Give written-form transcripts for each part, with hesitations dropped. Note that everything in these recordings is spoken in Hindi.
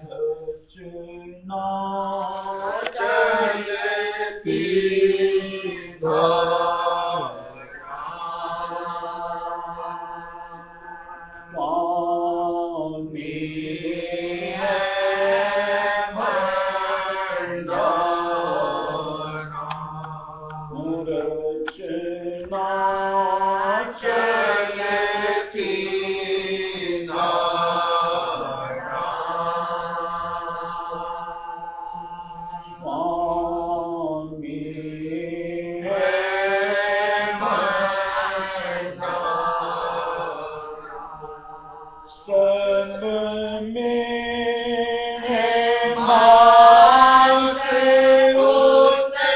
रचना चलती धारा स्वामी है भंडारा रचना चलती धारा स्वामी है सब में है बात उसका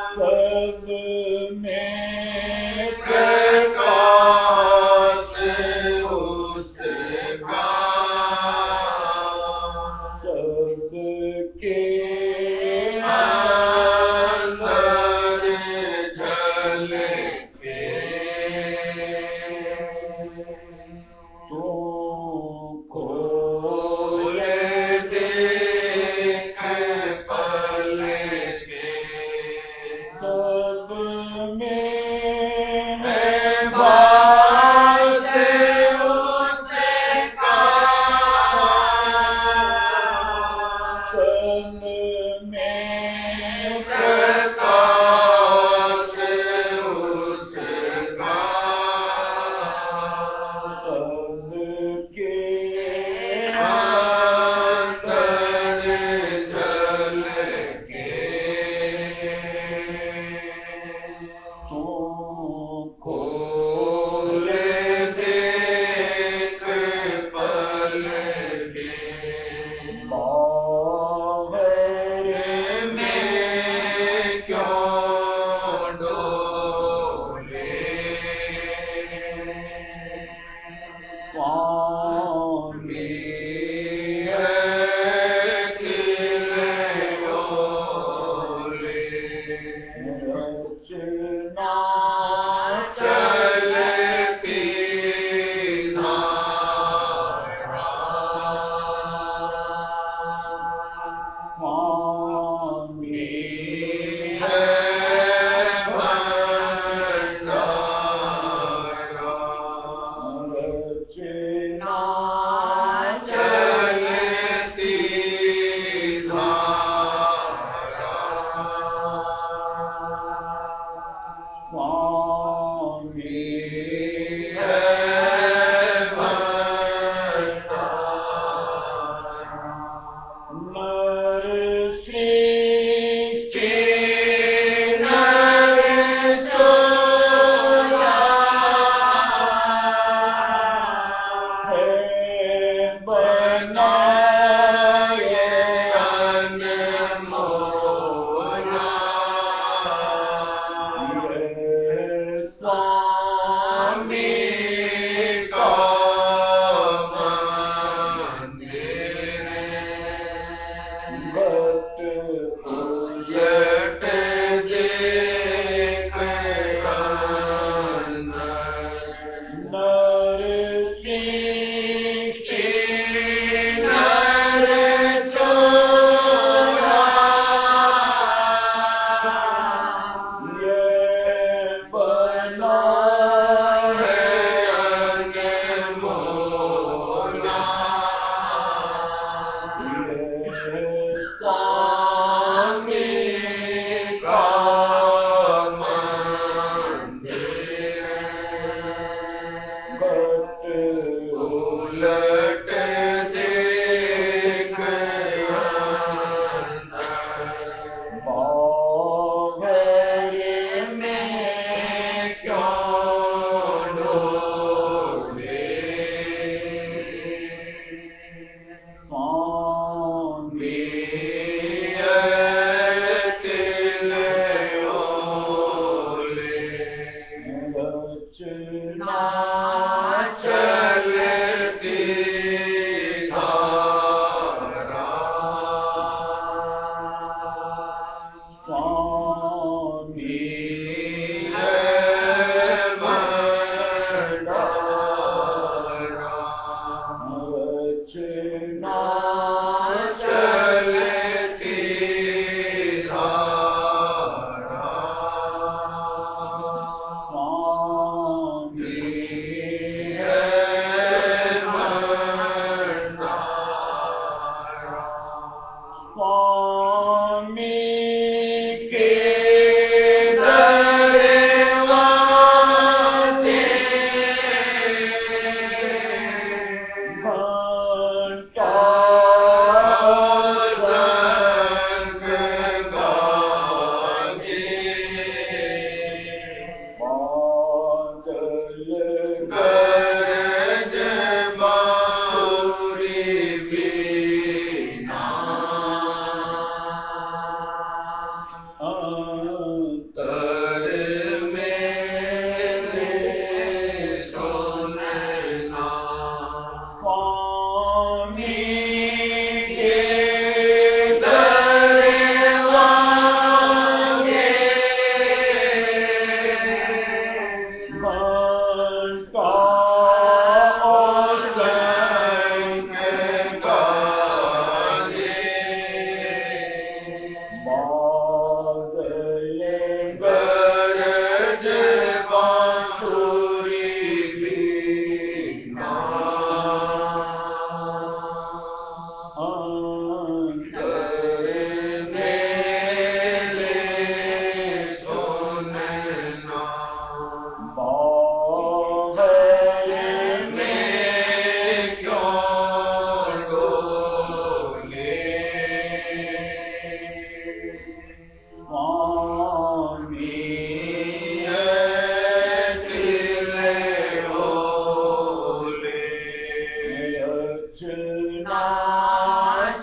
सब में प्रकाश उसका सबके अंदर झलके तो खोले देख पलके सब में है बात उसका सब में प्रकाश उसका सबके अंदर झलके तो खोले देख पलके बाहर में क्यों डोले स्वामी है खिलौले रचना चलती धारा स्वामी है भंडारा रचना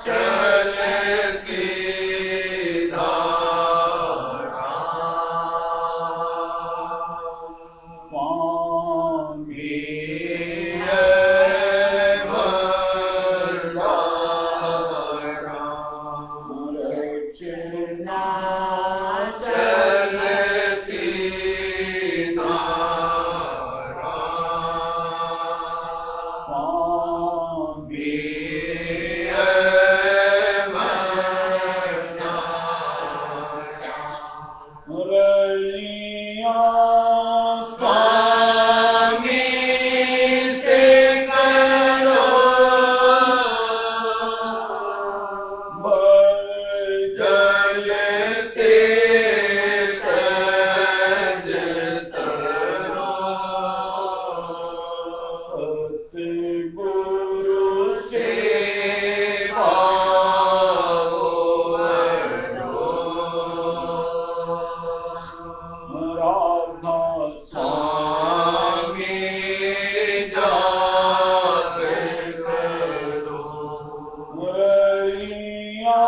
चलती धारा स्वामी है भंडारा रचना चलती धारा स्वामी है भंडारा रलिया स्वामी से करो जल से सज तरो सतगुरु से पाओ वरो राधा स्वामी जागर करो रलिया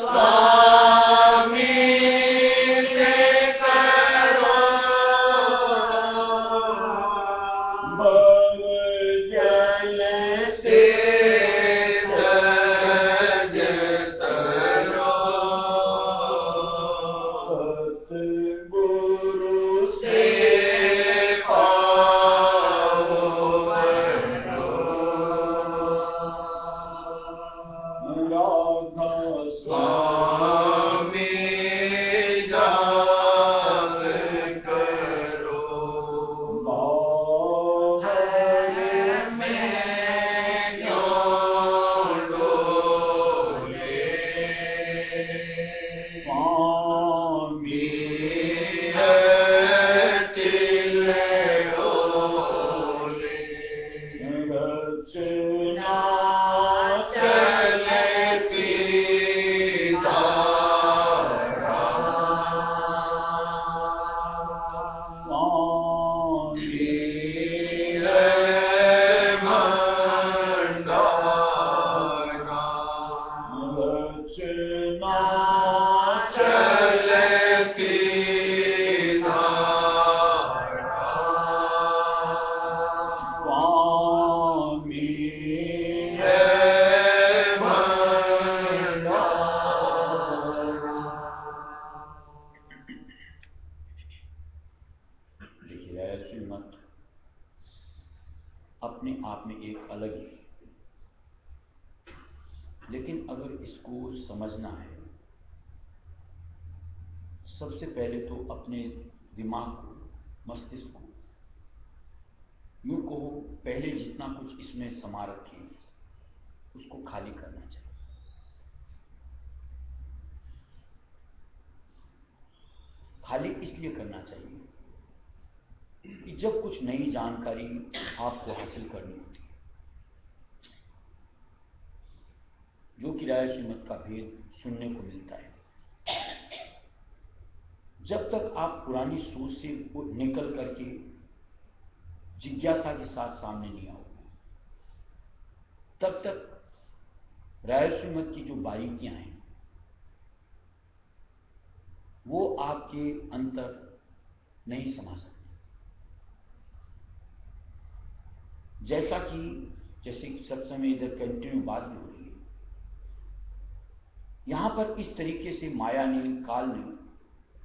स्वामी से करो भव जल से सज तरो सतगुरु से पाओ वरो राधा स्वामी जागर करो बाहर में क्यों डोले स्वामी है तिलडोले रचना चलती धारा स्वामी है भंडारा रचना चलती धारा स्वामी है भंडारा। देखिए श्रीमत अपने आप में एक अलग ही है, लेकिन अगर इसको समझना है सबसे पहले तो अपने दिमाग को, मस्तिष्क को, यूं कहो पहले जितना कुछ इसमें समा रखे उसको खाली करना चाहिए। खाली इसलिए करना चाहिए कि जब कुछ नई जानकारी आपको हासिल करनी होती है, जो कि राय श्रीमत का भेद सुनने को मिलता है, जब तक आप पुरानी सोच से निकल करके जिज्ञासा के साथ सामने नहीं आओगे, तब तक राय श्रीमत की जो बारीकियां हैं वो आपके अंतर नहीं समा सकती। जैसे सत्संग में इधर कंटिन्यू बात भी हो रही है, यहां पर इस तरीके से माया ने, काल ने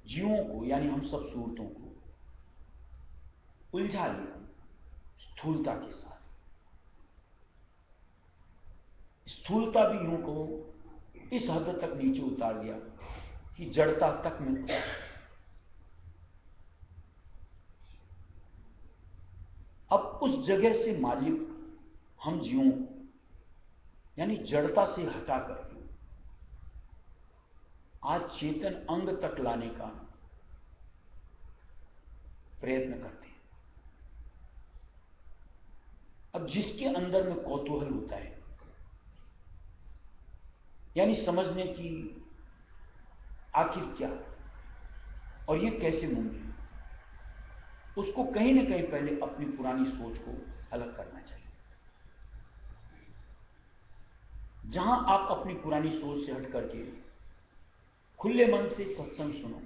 जीवों को यानी हम सब सूरतों को उलझा लिया स्थूलता के साथ। स्थूलता भी यूं को इस हद तक नीचे उतार दिया कि जड़ता तक में उतार। अब उस जगह से मालिक हम जीवों को यानी जड़ता से हटा करके आज चेतन अंग तक लाने का प्रयत्न करते हैं। अब जिसके अंदर में कौतूहल होता है, यानी समझने की आखिर क्या और ये कैसे मुमकिन, उसको कहीं ना कहीं पहले अपनी पुरानी सोच को अलग करना चाहिए। जहां आप अपनी पुरानी सोच से हट करके खुले मन से सत्संग सुनो,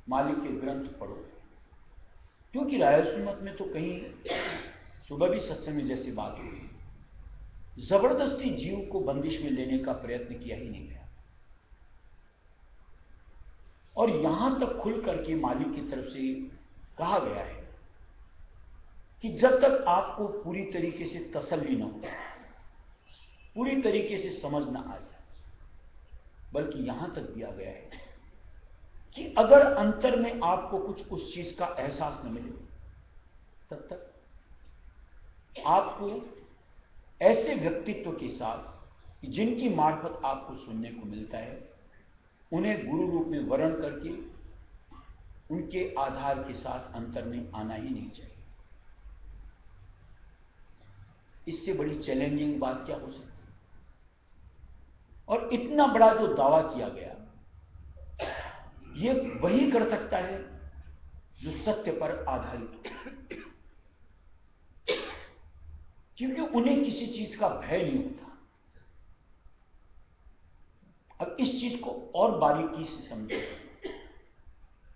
मालिक के ग्रंथ पढ़ो। क्योंकि रायसू मत में तो कहीं सुबह भी सत्संग में जैसी बात हुई, जबरदस्ती जीव को बंदिश में लेने का प्रयत्न किया ही नहीं गया। और यहां तक खुल करके मालिक की तरफ से कहा गया है कि जब तक आपको पूरी तरीके से तसल्ली न हो, पूरी तरीके से समझ न आ जाए, बल्कि यहां तक दिया गया है कि अगर अंतर में आपको कुछ उस चीज का एहसास न मिले, तब तक आपको ऐसे व्यक्तित्व के साथ जिनकी मार्फत आपको सुनने को मिलता है, उन्हें गुरु रूप में वर्ण करके उनके आधार के साथ अंतर में आना ही नहीं चाहिए। इससे बड़ी चैलेंजिंग बात क्या हो सकती है? और इतना बड़ा जो दावा किया गया, यह वही कर सकता है जो सत्य पर आधारित हो, क्योंकि उन्हें किसी चीज का भय नहीं होता। अब इस चीज को और बारीकी से समझो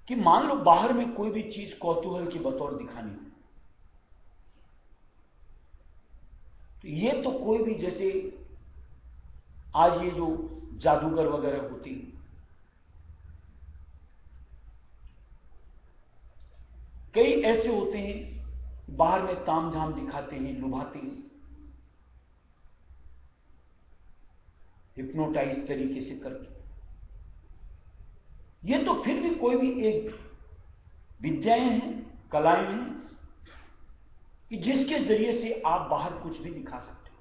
कि मान लो बाहर में कोई भी चीज कौतूहल की बतौर दिखानी, तो ये तो कोई भी, जैसे आज ये जो जादूगर वगैरह होती हैं, कई ऐसे होते हैं बाहर में तामझाम दिखाते हैं, लुभाते हैं, हिप्नोटाइज तरीके से करके। ये तो फिर भी कोई भी एक विद्याएं हैं, कलाएं हैं कि जिसके जरिए से आप बाहर कुछ भी दिखा सकते हो।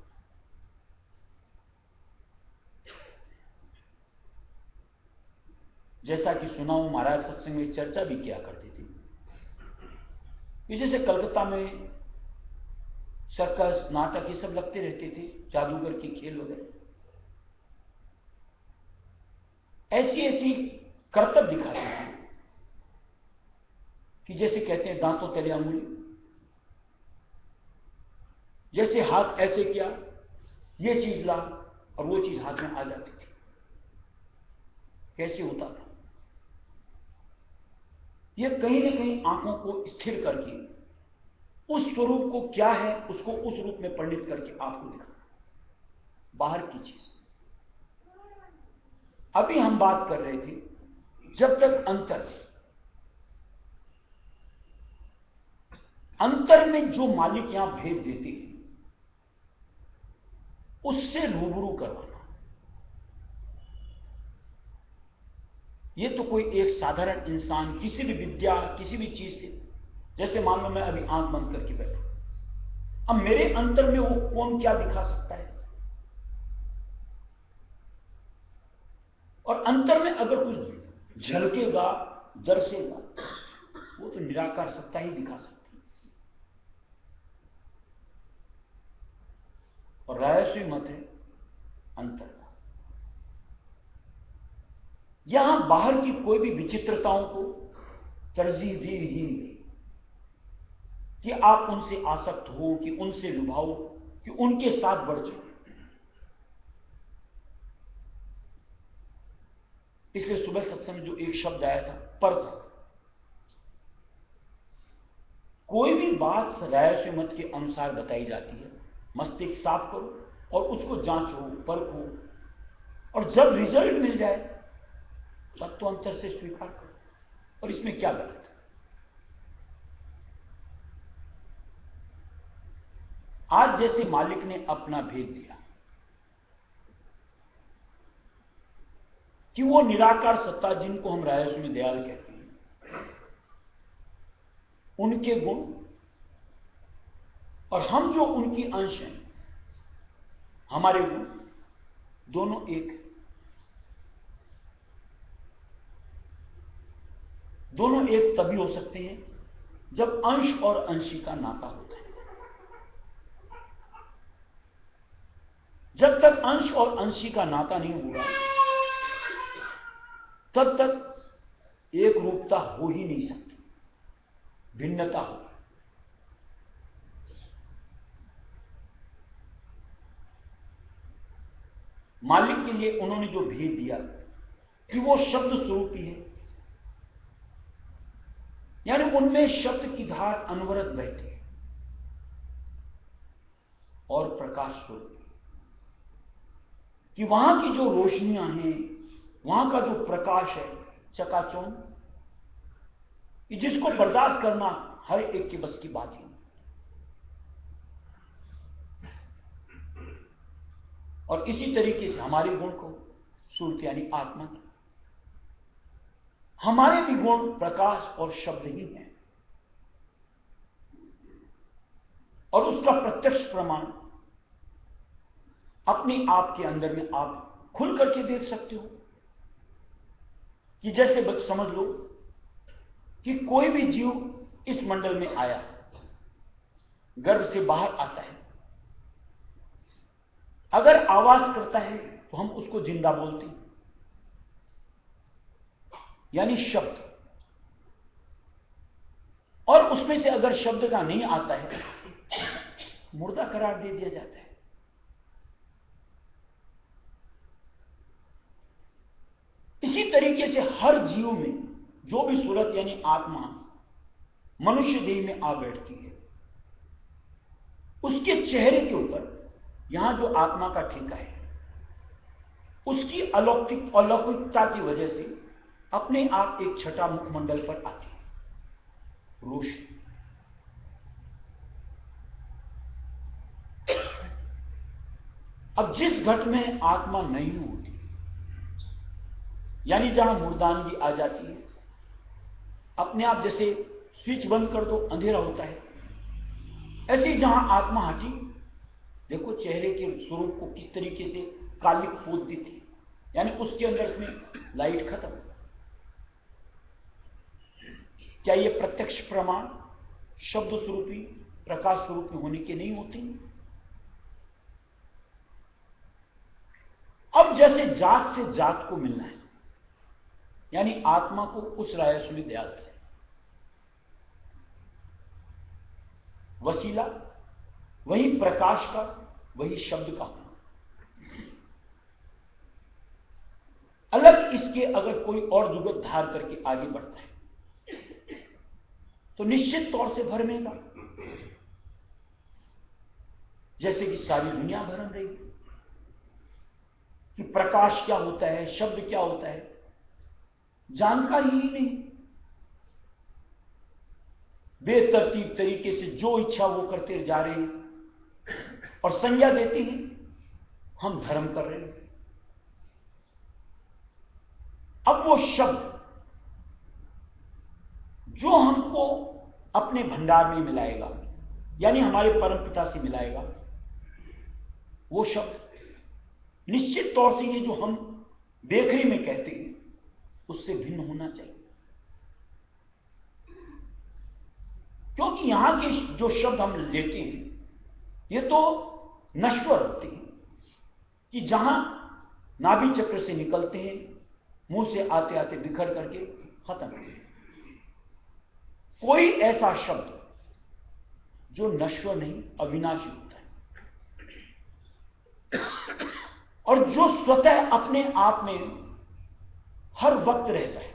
जैसा कि सुना हूं, महाराज सत्संग में चर्चा भी किया करते थे कि जैसे कलकत्ता में सर्कस, नाटक ये सब लगते रहते थे, जादूगर के खेल वगैरह, ऐसी ऐसी करतब दिखाते थे कि जैसे कहते हैं दांतों तले अंगुली, जैसे हाथ ऐसे किया, ये चीज ला, और वो चीज हाथ में आ जाती थी। कैसे होता था? ये कहीं ना कहीं आंखों को स्थिर करके उस स्वरूप को क्या है उसको उस रूप में परिणित करके आपको दिखाना, बाहर की चीज। अभी हम बात कर रहे थे, जब तक अंतर में जो मालिक यहां भेद देते हैं, उससे रूबरू करवाना। ये तो कोई एक साधारण इंसान किसी भी विद्या, किसी भी चीज से, जैसे मान लो मैं अभी आंख बंद करके बैठा, अब मेरे अंतर में वो कौन क्या दिखा सकता है? और अंतर में अगर कुछ झलकेगा, दर्शेगा, वो तो निराकार सत्ता ही दिखा सकती है। और रायस्वी मत है अंतर का। यहां बाहर की कोई भी विचित्रताओं को तरजीह दी ही नहीं कि आप उनसे आसक्त हो, कि उनसे लुभाओ, कि उनके साथ बढ़ जाओ। इसलिए सुबह सत्संग में जो एक शब्द आया था, परख, कोई भी बात रायस्वी मत के अनुसार बताई जाती है, मस्तिष्क साफ करो और उसको जांचो, परखो, और जब रिजल्ट मिल जाए तब तो अंतर से स्वीकार करो। और इसमें क्या गलत है? आज जैसे मालिक ने अपना भेद दिया कि वो निराकार सत्ता, जिनको हम रायस्वी में दयाल कहते हैं, उनके गुण और हम जो उनकी अंश हैं, हमारे गुण, दोनों एक, दोनों एक तभी हो सकते हैं जब अंश और अंशी का नाता होता है। जब तक अंश और अंशी का नाता नहीं होगा, तब तक एक रूपता हो ही नहीं सकती, भिन्नता होगी। मालिक के लिए उन्होंने जो भेद दिया कि वो शब्द स्वरूप ही है, यानी उनमें शब्द की धार अनवरत बहती है और प्रकाश स्वरूप, कि वहां की जो रोशनियां हैं, वहां का जो प्रकाश है चकाचौंध, जिसको बर्दाश्त करना हर एक के बस की बात ही। और इसी तरीके से हमारे गुण को सूरत यानी आत्मा की, हमारे भी गुण प्रकाश और शब्द ही हैं, और उसका प्रत्यक्ष प्रमाण अपने आप के अंदर में आप खुल करके देख सकते हो। कि जैसे समझ लो कि कोई भी जीव इस मंडल में आया, गर्भ से बाहर आता है, अगर आवाज करता है तो हम उसको जिंदा बोलते हैं, यानी शब्द। और उसमें से अगर शब्द का नहीं आता है, मुर्दा करार दे दिया जाता है। इसी तरीके से हर जीव में जो भी सूरत यानी आत्मा मनुष्य देह में आ बैठती है, उसके चेहरे के ऊपर यहां जो आत्मा का ठेका है, उसकी अलौकिकता की वजह से अपने आप एक छठा मुखमंडल पर आती है, रोशनी। अब जिस घट में आत्मा नहीं होती, यानी जहां मुर्दानगी आ जाती है, अपने आप जैसे स्विच बंद कर दो अंधेरा होता है, ऐसे ही जहां आत्मा हटी, देखो चेहरे के स्वरूप को किस तरीके से कालिक पोत दी थी, यानी उसके अंदर में लाइट खत्म। क्या ये प्रत्यक्ष प्रमाण शब्द स्वरूपी प्रकाश स्वरूपी होने के नहीं होते? अब जैसे जात से जात को मिलना है, यानी आत्मा को उस रायस्वी दयाल से वसीला, वही प्रकाश का, वही शब्द का होना। अलग इसके अगर कोई और जुगत धार करके आगे बढ़ता है तो निश्चित तौर से भरमेगा, जैसे कि सारी दुनिया भरम रही कि प्रकाश क्या होता है, शब्द क्या होता है, जानकारी ही नहीं। बेतरतीब तरीके से जो इच्छा वो करते जा रहे हैं और संज्ञा देते हैं हम धर्म कर रहे हैं। अब वो शब्द जो हमको अपने भंडार में मिलाएगा, यानी हमारे परम पिता से मिलाएगा, वो शब्द निश्चित तौर से ये जो हम बेकरी में कहते हैं उससे भिन्न होना चाहिए, क्योंकि यहां के जो शब्द हम लेते हैं ये तो नश्वर होते हैं, कि जहां नाभि चक्र से निकलते हैं, मुंह से आते आते बिखर करके खत्म होते हैं। कोई ऐसा शब्द जो नश्वर नहीं, अविनाशी होता है, और जो स्वतः अपने आप में हर वक्त रहता है,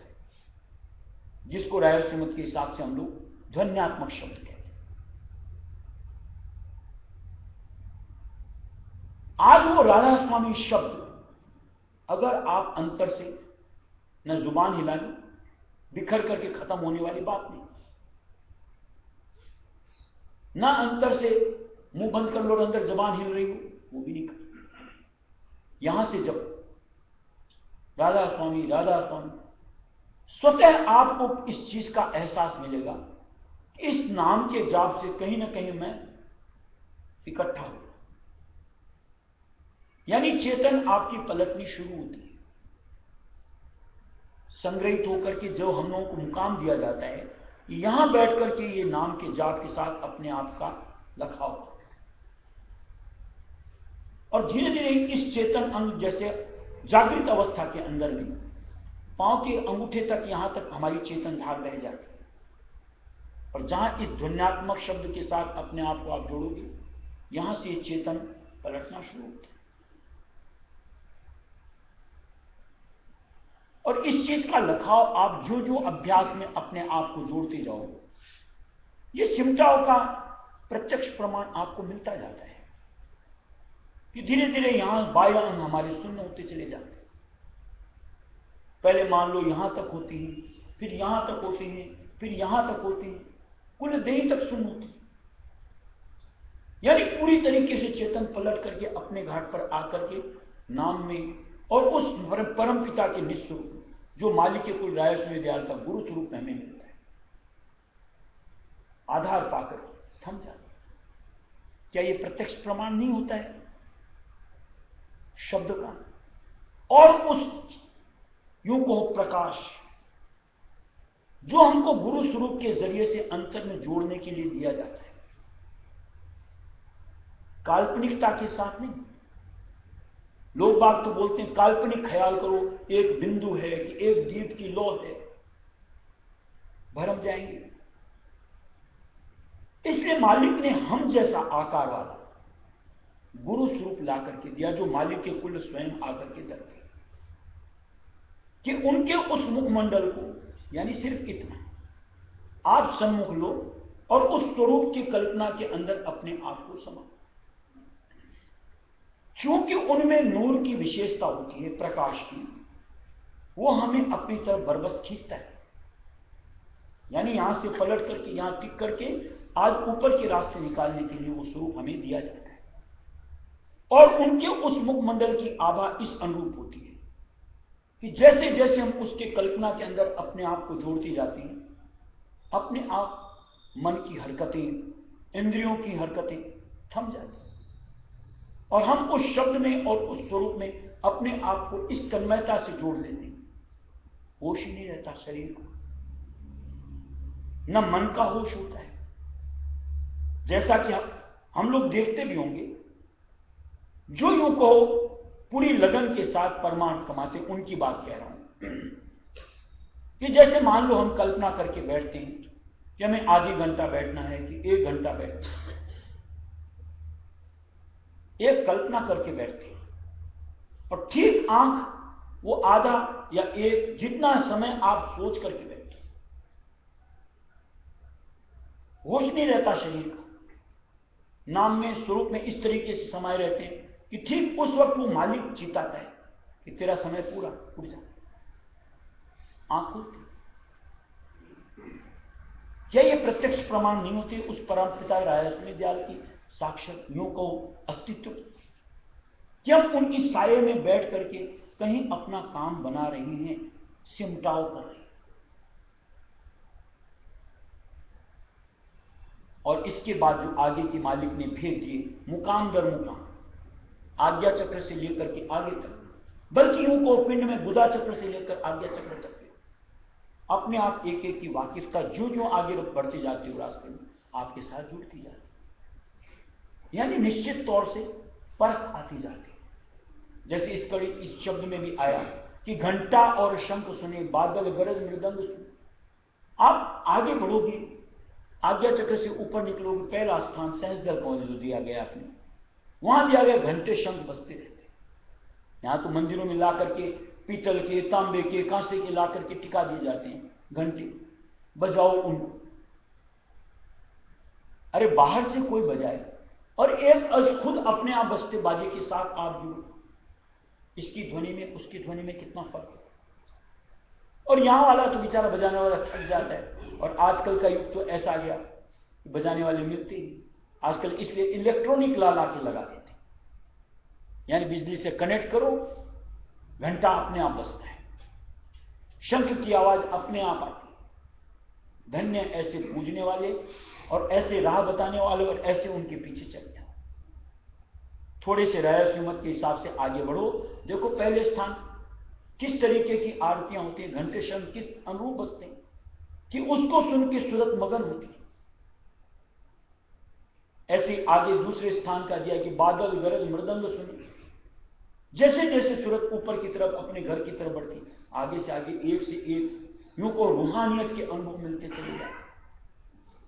जिसको राय श्रीमत के हिसाब से हम लोग ध्वन्यात्मक शब्द कहते हैं। आज वो राधा स्वामी शब्द अगर आप अंतर से न जुबान हिलानी, बिखर करके खत्म होने वाली बात नहीं, ना अंतर से मुंह बंद कर लो और अंदर जबान हिल रही हो, वो भी नहीं कर। यहां से जब राधा स्वामी स्वतः आपको इस चीज का एहसास मिलेगा कि इस नाम के जाप से कहीं ना कहीं मैं इकट्ठा हूं, यानी चेतन आपकी पलटनी शुरू होती है। संग्रहित होकर के जो हम लोगों को मुकाम दिया जाता है, यहां बैठ करके ये नाम के जाप के साथ अपने आप का लखाव, और धीरे धीरे इस चेतन अंग जैसे जागृत अवस्था के अंदर भी पांव के अंगूठे तक, यहां तक हमारी चेतन धार रह जाती है, और जहां इस ध्वन्यात्मक शब्द के साथ अपने आप को आप जोड़ोगे, यहां से चेतन पलटना शुरू होता है। और इस चीज का लखाव आप जो जो अभ्यास में अपने आप को जोड़ते जाओ, ये सिमटाव का प्रत्यक्ष प्रमाण आपको मिलता जाता है कि धीरे धीरे यहां बाह्य अंग हमारे शून्य होते चले जाते हैं। पहले मान लो यहां तक होती है, फिर यहां तक होती है, फिर यहां तक होती है, कुल देही तक शून्य होती है। यानी पूरी तरीके से चेतन पलट करके अपने घाट पर आकर के नाम में और उस परम पिता के निस्वरूप जो मालिक के कुल रायस्व दयाल का गुरु स्वरूप हमें मिलता है, आधार पाकर थम जाते। क्या यह प्रत्यक्ष प्रमाण नहीं होता है शब्द का? और उस यूं को प्रकाश जो हमको गुरु स्वरूप के जरिए से अंतर में जोड़ने के लिए दिया जाता है, काल्पनिकता के साथ नहीं। लोग बात तो बोलते हैं काल्पनिक ख्याल करो, एक बिंदु है कि एक दीप की लौ है, भरम जाएंगे। इसलिए मालिक ने हम जैसा आकार वाला गुरु स्वरूप ला करके दिया, जो मालिक के कुल स्वयं आकर के धरते, कि उनके उस मुखमंडल को, यानी सिर्फ इतना आप सम्मुख लो और उस स्वरूप की कल्पना के अंदर अपने आप को समा। क्योंकि उनमें नूर की विशेषता होती है, प्रकाश की, वो हमें अपनी तरफ बरबस खींचता है। यानी यहां से पलट करके यहां टिक करके आज ऊपर के रास्ते निकालने के लिए वो स्वरूप हमें दिया जाता है। और उनके उस मुखमंडल की आभा इस अनुरूप होती है कि जैसे जैसे हम उसके कल्पना के अंदर अपने आप को जोड़ती जाती हैं, अपने आप मन की हरकतें, इंद्रियों की हरकतें थम जाती हैं और हम उस शब्द में और उस स्वरूप में अपने आप को इस तन्मयता से जोड़ लेते हैं। होश ही नहीं रहता शरीर को, न मन का होश होता है। जैसा कि हम लोग देखते भी होंगे, जो यूं कहो पूरी लगन के साथ परमार्थ कमाते, उनकी बात कह रहा हूं कि जैसे मान लो हम कल्पना करके बैठते हैं कि हमें आधे घंटा बैठना है कि 1 घंटा बैठना है, एक कल्पना करके बैठते हैं और ठीक आंख वो आधा या एक जितना समय आप सोच करके बैठते हैं, होश नहीं रहता शरीर का, नाम में स्वरूप में इस तरीके से समाये रहते हैं कि ठीक उस वक्त वो मालिक चिताता है कि तेरा समय पूरा उड़ जा। आंख खुलती। क्या ये प्रत्यक्ष प्रमाण नहीं होते उस परम पिता रायस्व दयाल की साक्षात यूं को अस्तित्व की, कि हम उनकी साये में बैठ करके कहीं अपना काम बना रहे हैं, सिमटाव कर रहे हैं। और इसके बाद जो आगे के मालिक ने भेज दिए मुकाम दर मुकाम, आज्ञा चक्र से लेकर के आगे तक, बल्कि यूं को पिंड में बुधा चक्र से लेकर आज्ञा चक्र तक अपने आप एक एक की वाकिफता जो जो आगे बढ़ते जाते हो रास्ते में आपके साथ जुड़ती जाती, यानी निश्चित तौर से परख आती जाती। जैसे इस कड़ी इस शब्द में भी आया कि घंटा और शंख सुने, बादल गरज मृदंग सुने। आप आगे बढ़ोगे, आज्ञा चक्र से ऊपर निकलोगे, पहला स्थान सहस्त्र को जो दिया गया आपने, वहां दिया गया घंटे शंख बजते रहते। यहां तो मंदिरों में ला करके पीतल के, तांबे के, कांसे के ला करके टिका दिए जाते हैं घंटे, बजाओ उनको। अरे बाहर से कोई बजाए और एक खुद अपने आप बजते बाजे के साथ आप जुड़ो, इसकी ध्वनि में उसकी ध्वनि में कितना फर्क है। और यहां वाला तो बेचारा बजाने वाला थक जाता है। और आजकल का युग तो ऐसा आ गया कि बजाने वाले मिलते ही आजकल, इसलिए इलेक्ट्रॉनिक ला के लगा देते, यानी बिजली से कनेक्ट करो, घंटा अपने आप बजता है, शंख की आवाज अपने आप आती है। धन्य ऐसे पूजने वाले और ऐसे राह बताने वाले और ऐसे उनके पीछे चल जाओ। थोड़े से रहस्य मत के हिसाब से आगे बढ़ो, देखो पहले स्थान किस तरीके की आरतियां होती हैं, घंटे शंख किस अनुरूप बजते हैं कि उसको सुन के सूरत मगन होती है। ऐसे आगे दूसरे स्थान का दिया कि बादल गरज मृदंग सुने। जैसे जैसे सूरत ऊपर की तरफ अपने घर की तरफ बढ़ती, आगे से आगे एक से एक यूं को रूहानियत के अनुभव मिलते चले जाए।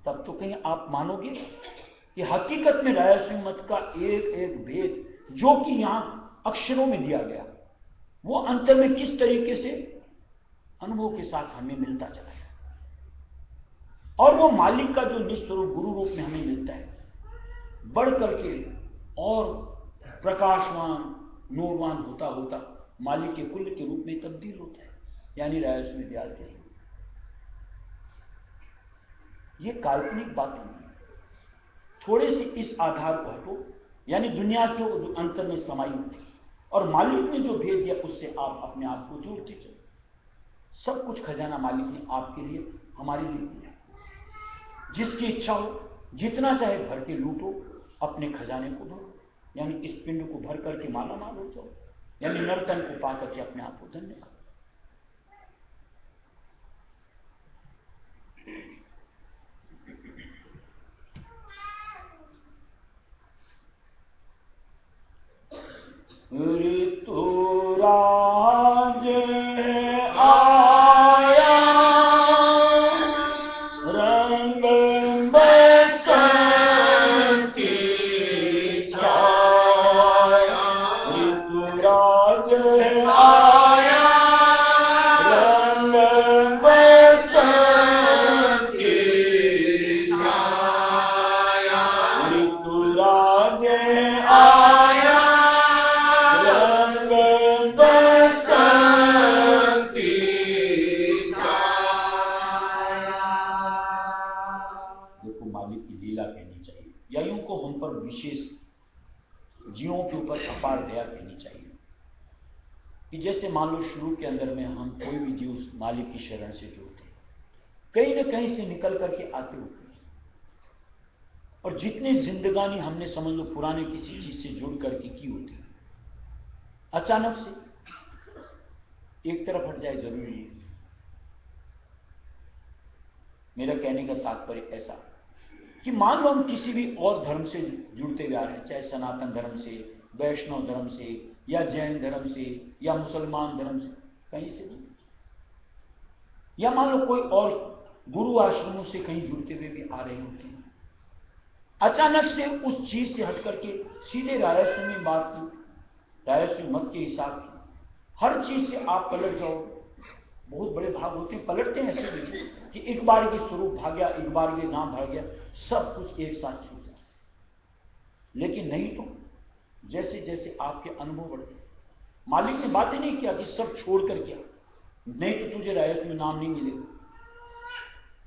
तब तो कहीं आप मानोगे कि हकीकत में रहस्य मत का एक एक भेद जो कि यहां अक्षरों में दिया गया, वो अंतर में किस तरीके से अनुभव के साथ हमें मिलता चला है। और वो मालिक का जो निस्वरूप गुरु रूप में हमें मिलता है, बढ़ करके और प्रकाशवान नूरवान होता होता मालिक के कुल के रूप में तब्दील होता है, यानी रहस्य में विद्याल के रूप। ये काल्पनिक बातें नहीं, थोड़े से इस आधार को हटो, यानी दुनिया जो अंतर में समाई होती और मालिक ने जो भेद दिया उससे आप अपने आप को जोड़ते चलो। सब कुछ खजाना मालिक ने आपके लिए, हमारे लिए दिया। जिसकी इच्छा हो जितना चाहे भर के लूटो, अपने खजाने को भरो, यानी इस पिंड को भर करके माला माल हो जाओ, यानी नर्तन को पा करके अपने आप को धन्य करो। ऋतुराज आया रंग बसंती छाया, ऋतुराज आया रंग बसंती छाया, ऋतुराज आया विशेष जीवों के ऊपर अपार दया कहनी चाहिए कि जैसे मान लो शुरू के अंदर में हम कोई भी जीव मालिक की शरण से जुड़ते हैं, कहीं न कहीं से निकल करके आते होते हैं, और जितनी जिंदगानी हमने समझ लो पुराने किसी चीज से जुड़ करके की होती है, अचानक से एक तरफ हट जाए जरूरी है। मेरा कहने का तात्पर्य ऐसा कि मान लो हम किसी भी और धर्म से जुड़ते हुए आ रहे हैं, चाहे सनातन धर्म से, वैष्णव धर्म से, या जैन धर्म से, या मुसलमान धर्म से, कहीं से भी, या मान लो कोई और गुरु आश्रमों से कहीं जुड़ते हुए भी आ रहे होते हैं, अचानक से उस चीज से हट करके सीधे रायस्व में बात की, रायस्व मत के हिसाब की हर चीज से आप पलट जाओ। बहुत बड़े भाग होते हैं, पलटते हैं ऐसे भी कि एक बार के स्वरूप भाग गया, एक बार के नाम भाग गया, सब कुछ एक साथ छूट जाए। लेकिन नहीं तो जैसे जैसे आपके अनुभव बढ़ते, मालिक ने बात ही नहीं किया कि सब छोड़ कर किया, नहीं तो तुझे रायस्व में नाम नहीं मिलेगा।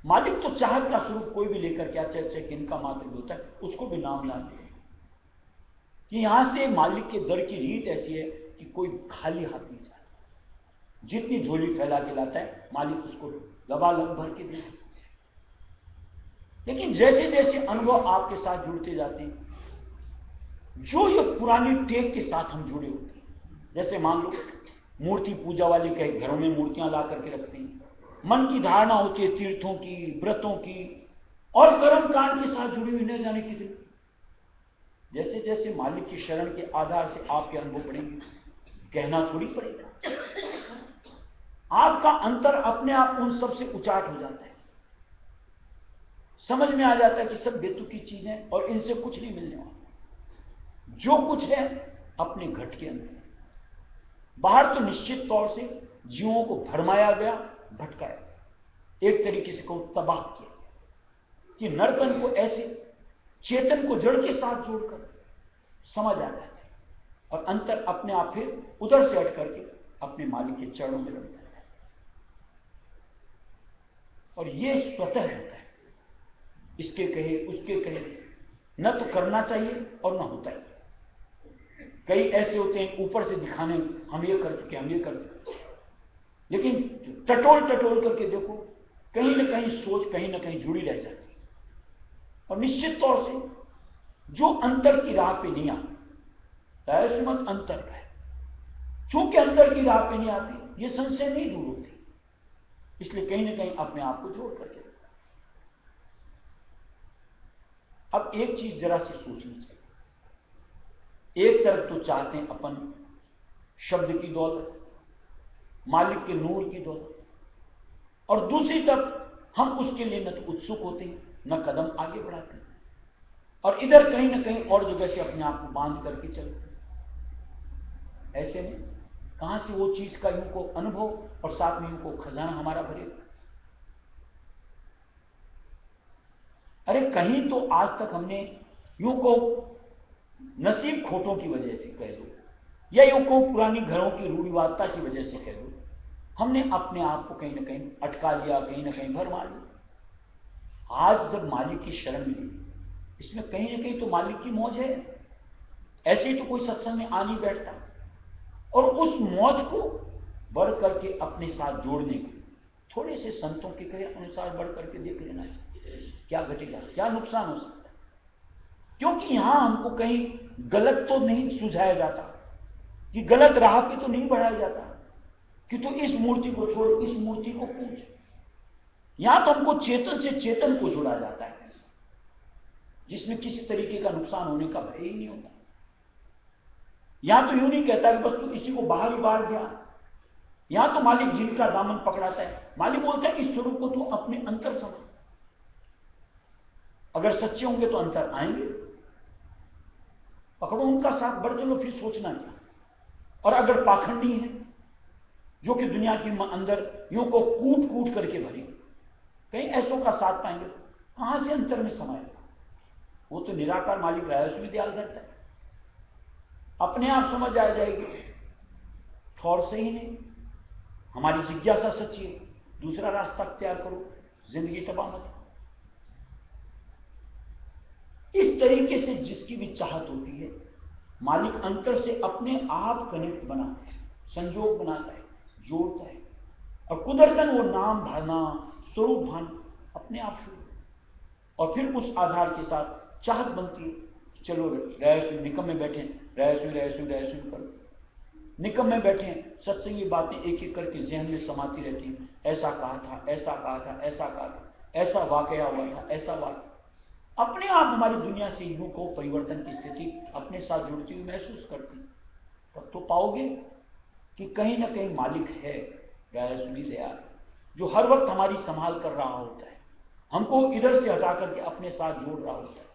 मालिक तो चाहत का स्वरूप कोई भी लेकर के चाहे चाहे किनका मात्र भी होता है, उसको भी नाम ना दे कि यहां से मालिक के दर की रीत ऐसी है कि कोई खाली हाथ नहीं जाए, जितनी झोली फैला के लाता है मालिक उसको लबालब भर के देता। लेकिन जैसे जैसे अनुभव आपके साथ जुड़ते जाते हैं, जो ये पुरानी टेक के साथ हम जुड़े होते हैं, जैसे मान लो मूर्ति पूजा वाले कई घरों में मूर्तियां ला करके रखते हैं, मन की धारणा होती है तीर्थों की, व्रतों की, और कर्म कांड के साथ जुड़ी हुई न जाने कितनी। जैसे जैसे मालिक की शरण के आधार से आपके अनुभव बढ़ेंगे, कहना थोड़ी पड़ेगा, आपका अंतर अपने आप उन सब से उचाट हो जाता है, समझ में आ जाता है कि सब बेतुकी चीजें और इनसे कुछ नहीं मिलने वाला। जो कुछ है अपने घट के अंदर, बाहर तो निश्चित तौर से जीवों को भरमाया गया, भटकाया, एक तरीके से कहूं तबाह किया कि नर्तन को ऐसे चेतन को जड़ के साथ जोड़कर समझ आ जाता है, और अंतर अपने आप फिर उधर से हट करके अपने मालिक के चरणों में लग जाता है। और ये स्वतः होता है, इसके कहे उसके कहे न तो करना चाहिए और न होता है। कई ऐसे होते हैं ऊपर से दिखाने हम ये कर चुके, हम ये कर चुके, लेकिन टटोल टटोल करके देखो कहीं न कहीं सोच कहीं न कहीं जुड़ी रह जाती है, और निश्चित तौर से जो अंतर की राह पे नहीं आती, रहस्यमत अंतर का है, चूंकि अंतर की राह पे नहीं आती, ये संशय नहीं दूर होती, इसलिए कहीं न कहीं अपने आप को जोड़ करके। अब एक चीज जरा सी सोचनी चाहिए, एक तरफ तो चाहते हैं अपन शब्द की दौलत, मालिक के नूर की दौलत, और दूसरी तरफ हम उसके लिए न तो उत्सुक होते हैं न कदम आगे बढ़ाते हैं, और इधर कहीं न कहीं और जगह से अपने आप को बांध करके चलते हैं। ऐसे में कहां से वो चीज का यूं को अनुभव और साथ में यूं को खजाना हमारा भरेगा? अरे कहीं तो आज तक हमने यूं को नसीब खोटों की वजह से कह दो, या यूं को पुरानी घरों की रूढ़िवादिता की वजह से कह दो, हमने अपने आप को कहीं ना कहीं अटका लिया, कहीं ना कहीं भरमा लिया। आज जब मालिक की शरण मिली, इसमें कहीं ना कहीं तो मालिक की मौज है। ऐसे ही तो कोई सत्संग में आ नहीं बैठता। और उस मौज को बढ़ करके अपने साथ जोड़ने के थोड़े से संतों के कहे अनुसार बढ़ करके देख लेना चाहिए, क्या घटेगा, क्या नुकसान हो सकता है। क्योंकि यहां हमको कहीं गलत तो नहीं सुझाया जाता, कि गलत राह पे तो नहीं बढ़ाया जाता कि तो इस मूर्ति को छोड़ इस मूर्ति को पूज। यहां तो हमको चेतन से चेतन को जोड़ा जाता है, जिसमें किसी तरीके का नुकसान होने का भय ही नहीं होता। यहां तो यूं नहीं कहता कि बस तू इसी को बाहर ही बाढ़ गया। यहां तो मालिक जिनका दामन पकड़ाता है, मालिक बोलता है इस स्वरूप को तू अपने अंतर समझ। अगर सच्चे होंगे तो अंतर आएंगे, पकड़ो उनका साथ, बढ़ चलो, फिर सोचना क्या। और अगर पाखंडी है जो कि दुनिया के अंदर यूं को कूट कूट करके भरे, कहीं ऐसों का साथ पाएंगे, कहां से अंतर में समाएगा? वो तो निराकार मालिक रहस्य में दयाल करता है, अपने आप समझ आ जाएगी। ठौर से ही नहीं, हमारी जिज्ञासा सच्ची है, दूसरा रास्ता अख्तियार करो, जिंदगी तबाह मत। इस तरीके से जिसकी भी चाहत होती है, मालिक अंतर से अपने आप कनेक्ट बनाता है, संजोग बनाता है, जोड़ता है, और कुदरतन वो नाम भाना, स्वरूप भान अपने आप शुरू। और फिर उस आधार के साथ चाहत बनती है, चलो रहस्य निकम में बैठे, रहस्य करो, निकम में बैठे, सत्संगी बातें एक एक करके जहन में समाती रहती हैं। ऐसा कहा था, ऐसा कहा था, ऐसा कहा था, ऐसा वाकया हुआ था, ऐसा वाकया। अपने आप हमारी दुनिया से यूं को परिवर्तन की स्थिति अपने साथ जुड़ती हुई महसूस करती। तब तो पाओगे कि कहीं ना कहीं मालिक है, रहस्य दयाल, जो हर वक्त हमारी संभाल कर रहा होता है, हमको इधर से हटा करके अपने साथ जोड़ रहा होता है।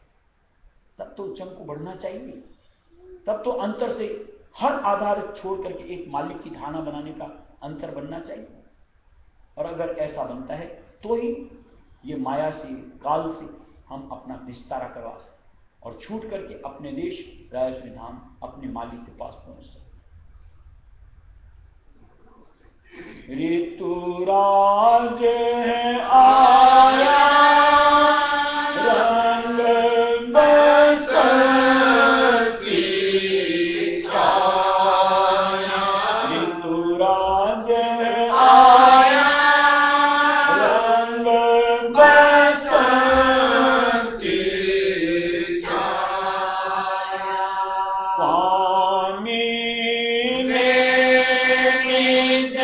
तब तो उच्चम को बढ़ना चाहिए, तब तो अंतर से हर आधार छोड़ करके एक मालिक की धारणा बनाने का अंतर बनना चाहिए। और अगर ऐसा बनता है तो ही ये माया से, काल से हम अपना निस्तारा करवा सकते और छूट करके अपने देश राजस्वी धाम, अपने मालिक के पास पहुंच सकते। ऋतुराज आया, रंग बसंती छाया। ऋतुराज आया, रंग बसंती छाया। स्वामी ने निज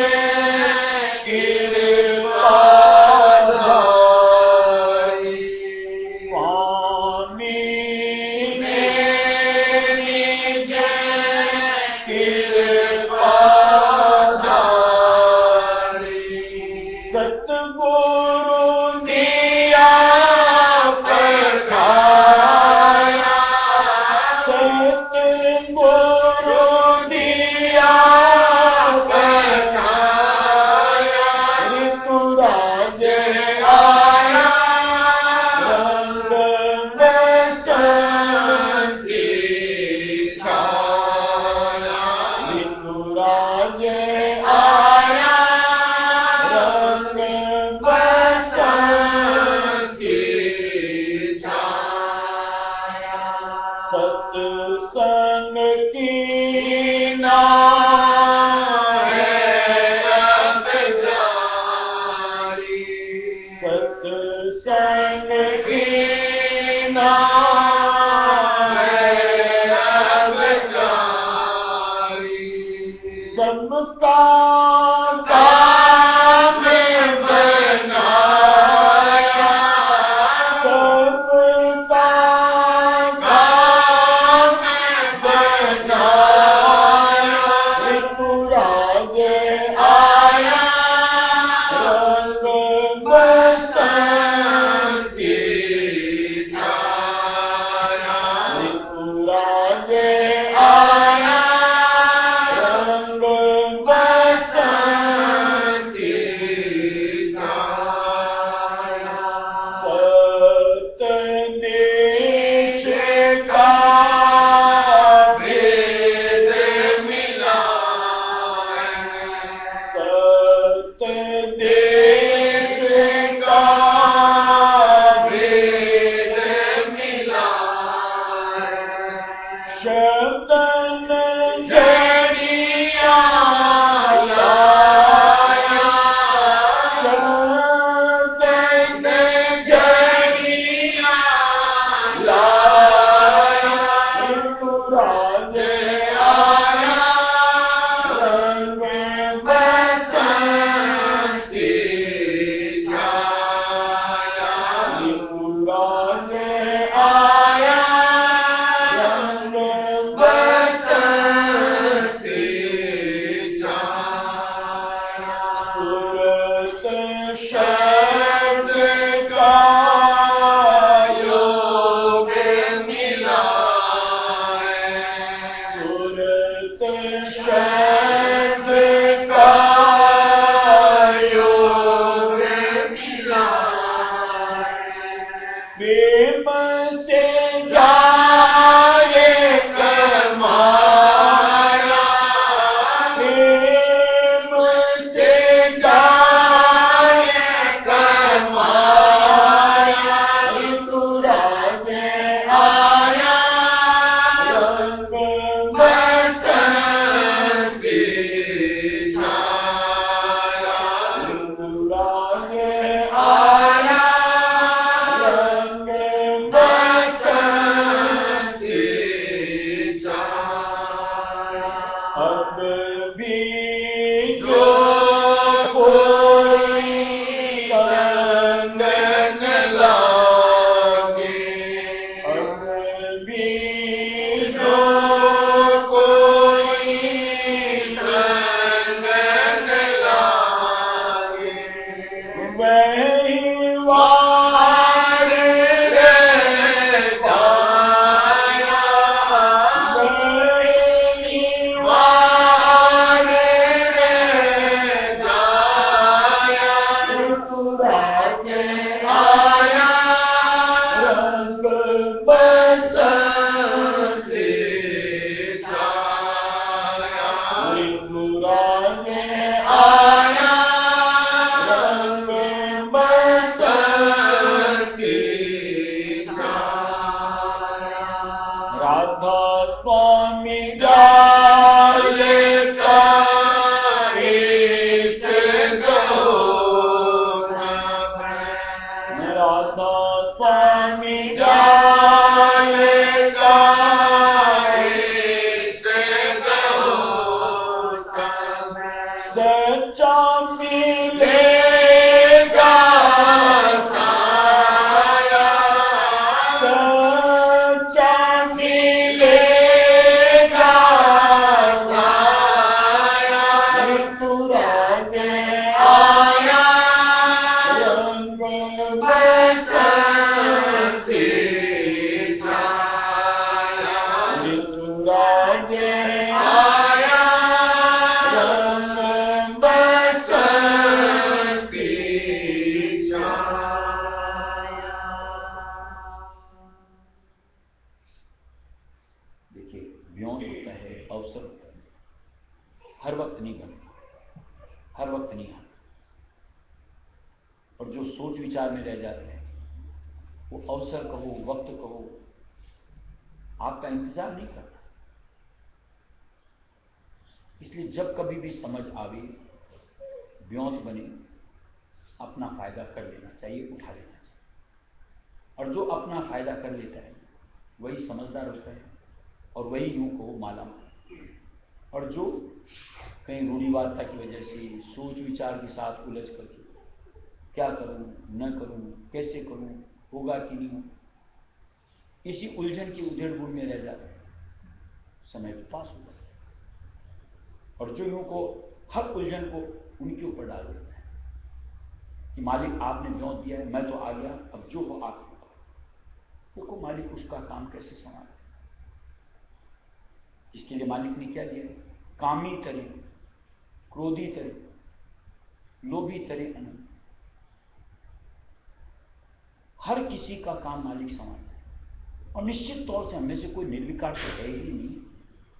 कृपा धारी, स्वामी ने निज कृपा धारी। सतगुरु दिया पधाया, सतगुरु दिया पधाया। ऋतुराज आया, रंग बसंती छाया। ऋतुराज आया, रंग बसंती छाया। सत्संग की नाव है अब जारी, सत्संग की नाव है अब जारी। सबका काम बनाया, सबका काम बनाया। ऋतुराज आया, रंग बसंती छाया। ऋतुराज आया, रंग शब्दन जड़िया लाया, शब्दन जड़िया लाया, राज आया रंग बसंती छाया, राज आया रंग बसंती छाया, सूरत शब्द का योग मिला है, सूरत शब्द का योग मिला है, प्रेम से जाए कमाया, प्रेम से जाए कमाया, ऋतुराज आया रंग बसंती छाया, ऋतुराज आया रंग बसंती छाया, अब भी जो कोई संग न लागे, अब भी जो कोई संग न लागे, वही वार रह पाया, वही वार रह जाया, ऋतुराज आया रंग बसंती छाया, ऋतुराज आया रंग बसंती छाया, राधा स्वामी जाल का इष्ट गहो न भय, राधा स्वामी जाल का इष्ट गहो न भय, सच्चा मिलेगा साया, सच्चा मिलेगा साया, ऋतुराज आया रंग बसंती छाया, ऋतुराज आया रंग बसंती छाया। देखिए, व्योम होता है, अवसर होता है, हर वक्त नहीं बनता, हर वक्त नहीं आता, और जो सोच विचार में रह जाते हैं वो अवसर कहो, वक्त कहो, आपका इंतजार नहीं करता। इसलिए जब कभी भी समझ आवे, व्योम बने, अपना फायदा कर लेना चाहिए, उठा लेना चाहिए, और जो अपना फायदा कर लेता है वही समझदार होता है और वही यूं को माला माल, और जो कहीं रूढ़िवादिता की वजह से सोच विचार के साथ उलझ करके क्या करूं, न करूं, कैसे करूं, होगा कि नहीं होगा, इसी उलझन की उधेड़-बुन में रह जाता है, समय तो पास हो जाता है, और जो यूं को हर उलझन को उनके ऊपर डाल देता है कि मालिक आपने व्योम दिया है, मैं तो आ गया, अब जो हो आप देखो मालिक उसका काम कैसे संभाले। इसके लिए मालिक ने क्या दिया? कामी तरे, क्रोधी तरे, लोभी तरे अनंत, हर किसी का काम मालिक संभालता है, और निश्चित तौर से हमें से कोई निर्विकार तो है ही नहीं,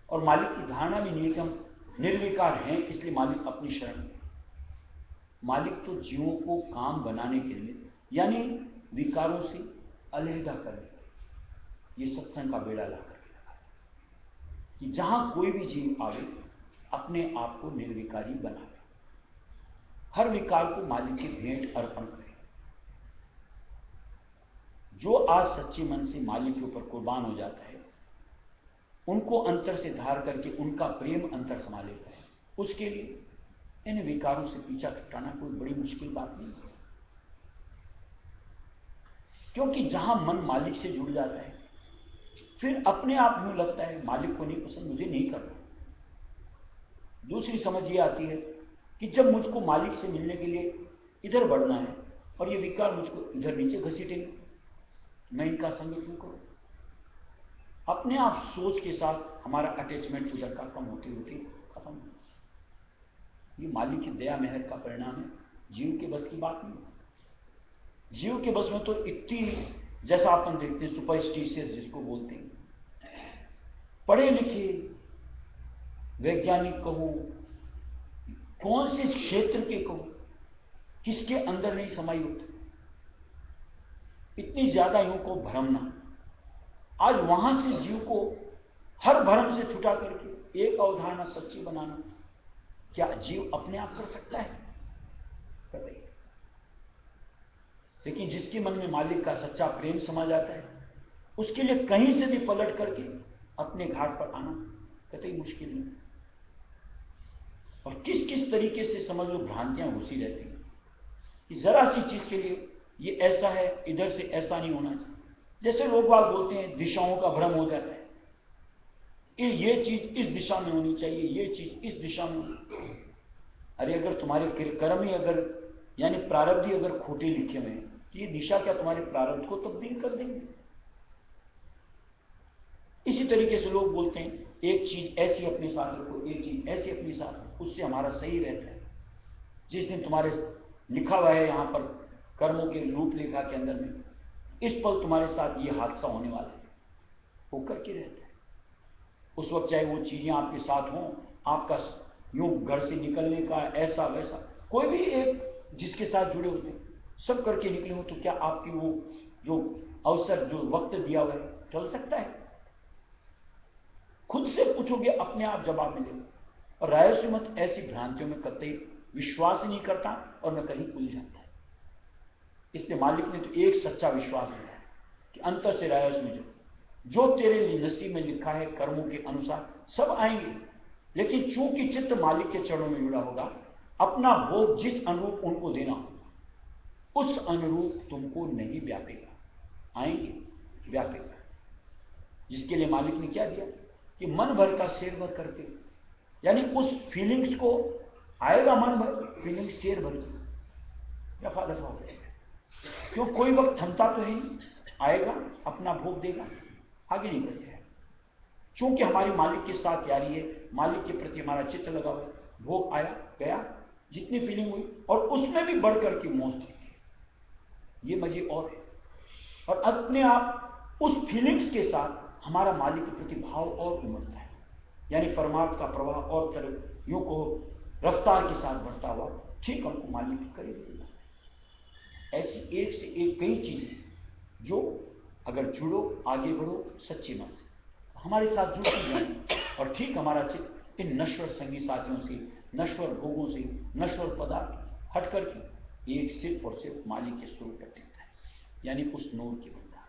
और मालिक की धारणा भी नहीं है कि हम निर्विकार हैं, इसलिए मालिक अपनी शरण में। मालिक तो जीवों को काम बनाने के लिए, यानी विकारों से अलहदा करने के लिए ये सत्संग का बेड़ा ला करके लगा। कि जहां कोई भी जीव आवे अपने आप को निर्विकारी बनावे, हर विकार को मालिक के भेंट अर्पण करे। जो आज सच्चे मन से मालिक के ऊपर कुर्बान हो जाता है, उनको अंतर से धार करके उनका प्रेम अंतर समा लेता है, उसके लिए इन विकारों से पीछा छुटाना कोई बड़ी मुश्किल बात नहीं है। क्योंकि जहां मन मालिक से जुड़ जाता है, फिर अपने आप यूं लगता है मालिक को नहीं पसंद, मुझे नहीं करना। दूसरी समझ ये आती है कि जब मुझको मालिक से मिलने के लिए इधर बढ़ना है और ये विकार मुझको इधर नीचे घसीटेंगे, मैं इनका संग क्यों करूं? अपने आप सोच के साथ हमारा अटैचमेंट उधर का कम होते होते खत्म हो। ये मालिक की दया मेहर का परिणाम है, जीव के बस की बात नहीं। जीव के बस में तो इतनी, जैसा अपन देखते हैं सुपरस्टिशियस जिसको बोलते हैं, पढ़े लिखे वैज्ञानिक कहो, कौन से क्षेत्र के कहो, किसके अंदर नहीं समाई होती इतनी ज्यादा यूं को भ्रमना। आज वहां से जीव को हर भ्रम से छुटा करके एक अवधारणा सच्ची बनाना, क्या जीव अपने आप कर सकता है? कतई। लेकिन जिसके मन में मालिक का सच्चा प्रेम समा जाता है, उसके लिए कहीं से भी पलट करके अपने घाट पर आना कतई मुश्किल नहीं। और किस किस तरीके से समझ लो भ्रांतियां घुसी रहती हैं कि जरा सी चीज के लिए ये ऐसा है, इधर से ऐसा नहीं होना चाहिए। जैसे लोग बात बोलते हैं दिशाओं का भ्रम हो जाता है, ये चीज इस दिशा में होनी चाहिए, ये चीज इस दिशा में होनी। अरे अगर तुम्हारे कर्म ही अगर यानी प्रारब्ध ही अगर खोटे लिखे हुए हैं, तो ये दिशा क्या तुम्हारे प्रारब्ध को तब्दील कर देंगे? इसी तरीके से लोग बोलते हैं एक चीज ऐसी अपने साथ रखो, एक चीज ऐसी अपने साथ रखो, उससे हमारा सही रहता है। जिस दिन तुम्हारे लिखा हुआ है यहां पर कर्मों के रूपरेखा के अंदर में, इस पल तुम्हारे साथ ये हादसा होने वाला है, वो करके रहता है। उस वक्त चाहे वो चीजें आपके साथ हों, आपका यूं घर से निकलने का ऐसा वैसा, कोई भी एक जिसके साथ जुड़े होते सब करके निकले हो, तो क्या आपकी वो जो अवसर जो वक्त दिया हुआ है चल सकता है? खुद से पूछोगे अपने आप जवाब मिलेगा। और रायसी मत ऐसी भ्रांतियों में कतई विश्वास ही नहीं करता और न कहीं उलझाता है। इसलिए मालिक ने तो एक सच्चा विश्वास दिया कि अंतर से रायस में जो तेरे लिए नसीब में लिखा है कर्मों के अनुसार सब आएंगे। लेकिन चूंकि चित्त मालिक के चरणों में जुड़ा होगा, अपना भोग जिस अनुरूप उनको देना होगा उस अनुरूप तुमको नहीं व्यापेगा, आएंगे व्यापेगा। जिसके लिए मालिक ने क्या दिया कि मन भर का शेर भर करके, यानी उस फीलिंग्स को आएगा मन भर, फीलिंग शेर भर की दफा दफा हो जाएगा। क्यों? कोई वक्त थमता तो है नहीं, आएगा अपना भोग देगा, आगे नहीं बढ़ जाएगा। चूंकि हमारी मालिक के साथ यारी है, मालिक के प्रति हमारा चित्त लगा हुआ, भोग आया गया, जितनी फीलिंग हुई और उसमें भी बढ़कर के मौज थी, ये मजे और है। और अपने आप उस फीलिंग्स के साथ हमारा मालिक के प्रति भाव और उमड़ता है, यानी परमार्थ का प्रवाह और तरफ यूं को रफ्तार के साथ बढ़ता हुआ ठीक हमको मालिक के करीब देता है। ऐसी एक से एक कई चीजें जो अगर जुड़ो, आगे बढ़ो सच्चे मन से, हमारे साथ जुड़ती जाए और ठीक हमारा चित्त इन नश्वर संगी साथियों से, नश्वर भोगों से, नश्वर पदार्थ हट करके एक सिर्फ और सिर्फ मालिक के स्वरूप पर टिकता है, यानी उस नूर की बंदा।